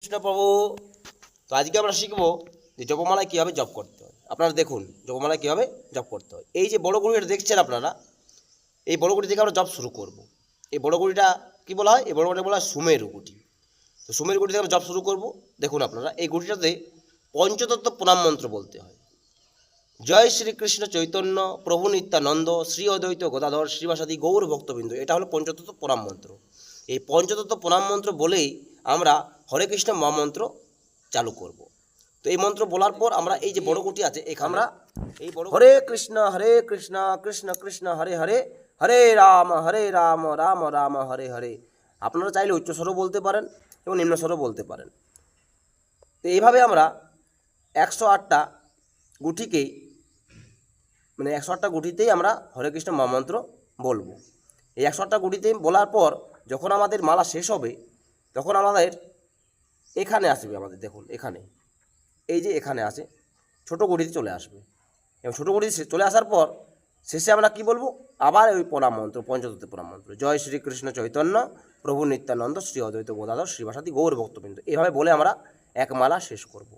কৃষ্ণ প্রভু। তো আজকে আমরা শিখবো যে জপমালায় কীভাবে জপ করতে হয়। আপনারা দেখুন জপমালায় কীভাবে জপ করতে হয়। এই যে বড় ঘড়িটা দেখছেন আপনারা, এই বড় ঘড়ি থেকে আমরা জপ শুরু করব। এই বড় ঘড়িটা কী বলা হয়? এই বড় ঘড়িটা বলা হয় সুমেরু গুটি। তো সুমেরু গুটি থেকে আমরা জপ শুরু করব। দেখুন আপনারা, এই গুটিটাতে পঞ্চতত্ত্ব প্রণাম মন্ত্র বলতে হয়। জয় শ্রীকৃষ্ণ চৈতন্য প্রভু নিত্যানন্দ শ্রী অদ্বৈত গদাধর শ্রীবাসাদি গৌর ভক্তবৃন্দ, এটা হলো পঞ্চতত্ত্ব প্রণাম মন্ত্র। এই পঞ্চতত্ত্ব প্রণাম মন্ত্র বলেই আমরা হরে কৃষ্ণ মহামন্ত্র চালু করব। তো এই মন্ত্র বলার পর আমরা এই যে বড় গুটি আছে, এখানে আমরা এই বড় হরে কৃষ্ণ কৃষ্ণ কৃষ্ণ হরে হরে, হরে রাম রাম রাম হরে হরে। আপনারা চাইলে উচ্চস্বরও বলতে পারেন এবং নিম্নস্বরও বলতে পারেন। তো এইভাবে আমরা 108টা গুটিকেই, মানে 108টা গুটিতেই আমরা হরে কৃষ্ণ মহামন্ত্র বলবো। এই 108টা গুটিতে বলার পর যখন আমাদের মালা শেষ হবে, তখন আমাদের এখানে আসবে, আমাদের দেখুন এখানে, এই যে এখানে আছে, ছোটো গুটিতে চলে আসবে। এবং ছোটো গুটি চলে আসার পর শেষে আমরা কি বলবো? আবার ওই প্রণাম মন্ত্র, পঞ্চতত্ত্ব প্রণাম মন্ত্র, জয় শ্রীকৃষ্ণ চৈতন্য প্রভু নিত্যানন্দ শ্রী অদ্বৈত গদাধর শ্রীবাসাদি গৌর ভক্তবৃন্দ, এইভাবে বলে আমরা এক মালা শেষ করব।